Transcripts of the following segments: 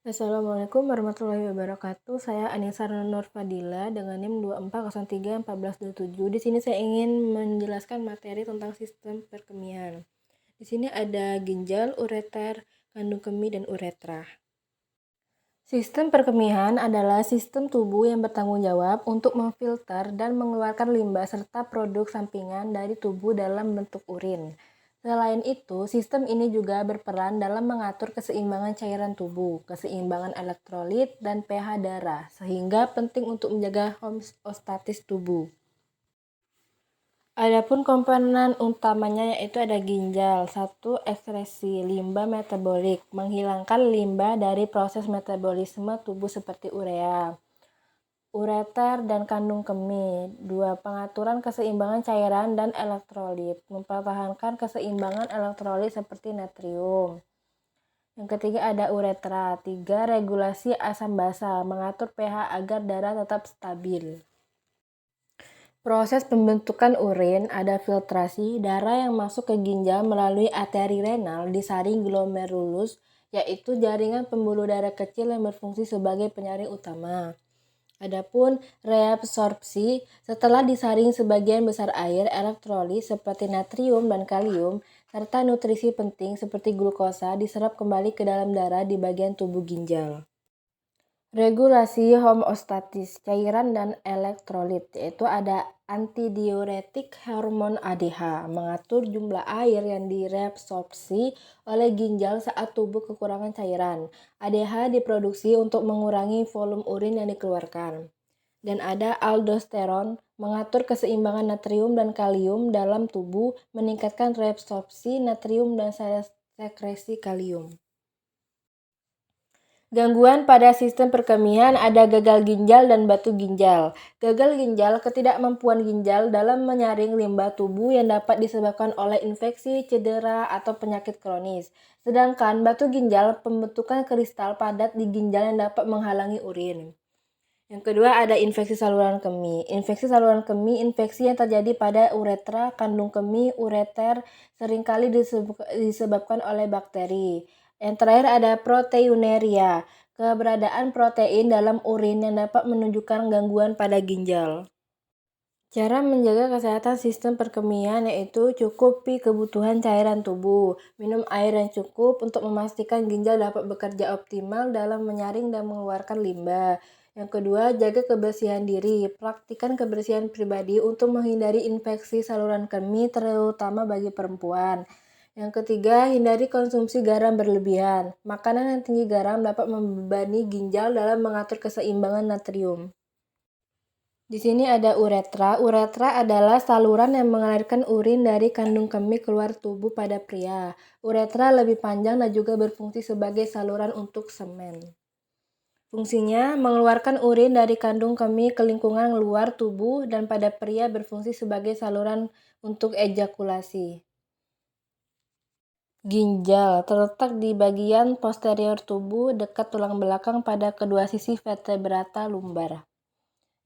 Assalamualaikum warahmatullahi wabarakatuh. Saya Anissa Nurfadila dengan NIM 24031427. Di sini saya ingin menjelaskan materi tentang sistem perkemihan. Di sini ada ginjal, ureter, kandung kemih, dan uretra. Sistem perkemihan adalah sistem tubuh yang bertanggung jawab untuk memfilter dan mengeluarkan limbah serta produk sampingan dari tubuh dalam bentuk urin. Selain itu, sistem ini juga berperan dalam mengatur keseimbangan cairan tubuh, keseimbangan elektrolit, dan pH darah, sehingga penting untuk menjaga homeostatis tubuh. Adapun komponen utamanya yaitu ada ginjal, satu ekskresi limbah metabolik, menghilangkan limbah dari proses metabolisme tubuh seperti urea. Ureter dan kandung kemih, dua pengaturan keseimbangan cairan dan elektrolit, mempertahankan keseimbangan elektrolit seperti natrium. Yang ketiga ada uretra, tiga regulasi asam basa, mengatur pH agar darah tetap stabil. Proses pembentukan urin ada filtrasi, darah yang masuk ke ginjal melalui arteri renal disaring glomerulus, yaitu jaringan pembuluh darah kecil yang berfungsi sebagai penyaring utama. Adapun reabsorpsi, setelah disaring sebagian besar air, elektrolit seperti natrium dan kalium, serta nutrisi penting seperti glukosa diserap kembali ke dalam darah di bagian tubuh ginjal. Regulasi homeostatis cairan dan elektrolit, yaitu ada antidiuretik hormon ADH, mengatur jumlah air yang direabsorpsi oleh ginjal saat tubuh kekurangan cairan. ADH diproduksi untuk mengurangi volume urin yang dikeluarkan. Dan ada aldosteron, mengatur keseimbangan natrium dan kalium dalam tubuh, meningkatkan reabsorpsi natrium dan sekresi kalium. Gangguan pada sistem perkemihan ada gagal ginjal dan batu ginjal. Gagal ginjal, ketidakmampuan ginjal dalam menyaring limbah tubuh yang dapat disebabkan oleh infeksi, cedera, atau penyakit kronis. Sedangkan batu ginjal, pembentukan kristal padat di ginjal yang dapat menghalangi urin. Yang kedua ada infeksi saluran kemih. Infeksi saluran kemih, infeksi yang terjadi pada uretra, kandung kemih, ureter, seringkali disebabkan oleh bakteri. Yang terakhir ada proteinuria, keberadaan protein dalam urin yang dapat menunjukkan gangguan pada ginjal. Cara menjaga kesehatan sistem perkemihan yaitu cukupi kebutuhan cairan tubuh, minum air yang cukup untuk memastikan ginjal dapat bekerja optimal dalam menyaring dan mengeluarkan limbah. Yang kedua, jaga kebersihan diri, praktikkan kebersihan pribadi untuk menghindari infeksi saluran kemih terutama bagi perempuan. Yang ketiga, hindari konsumsi garam berlebihan. Makanan yang tinggi garam dapat membebani ginjal dalam mengatur keseimbangan natrium. Di sini ada uretra. Uretra adalah saluran yang mengalirkan urin dari kandung kemih keluar tubuh pada pria. Uretra lebih panjang dan juga berfungsi sebagai saluran untuk semen. Fungsinya mengeluarkan urin dari kandung kemih ke lingkungan luar tubuh dan pada pria berfungsi sebagai saluran untuk ejakulasi. Ginjal terletak di bagian posterior tubuh dekat tulang belakang pada kedua sisi vertebrata lumbar.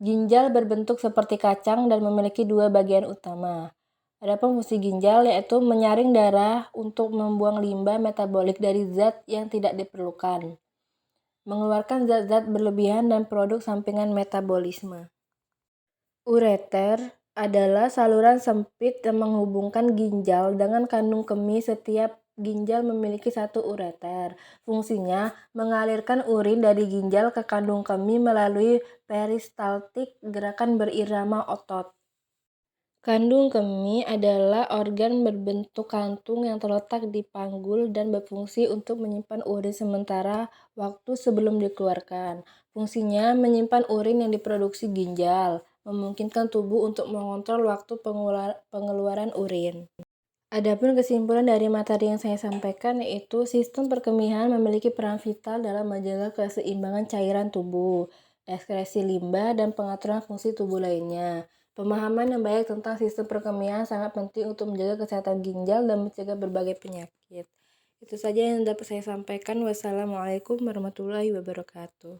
Ginjal berbentuk seperti kacang dan memiliki dua bagian utama. Adapun fungsi ginjal yaitu menyaring darah untuk membuang limbah metabolik dari zat yang tidak diperlukan, mengeluarkan zat-zat berlebihan dan produk sampingan metabolisme. Ureter adalah saluran sempit yang menghubungkan ginjal dengan kandung kemih. Setiap ginjal memiliki satu ureter. Fungsinya mengalirkan urin dari ginjal ke kandung kemih melalui peristaltik, gerakan berirama otot. Kandung kemih adalah organ berbentuk kantung yang terletak di panggul dan berfungsi untuk menyimpan urin sementara waktu sebelum dikeluarkan. Fungsinya menyimpan urin yang diproduksi ginjal, memungkinkan tubuh untuk mengontrol waktu pengeluaran urin. Adapun kesimpulan dari materi yang saya sampaikan yaitu sistem perkemihan memiliki peran vital dalam menjaga keseimbangan cairan tubuh, ekskresi limbah, dan pengaturan fungsi tubuh lainnya. Pemahaman yang baik tentang sistem perkemihan sangat penting untuk menjaga kesehatan ginjal dan mencegah berbagai penyakit. Itu saja yang dapat saya sampaikan. Wassalamualaikum warahmatullahi wabarakatuh.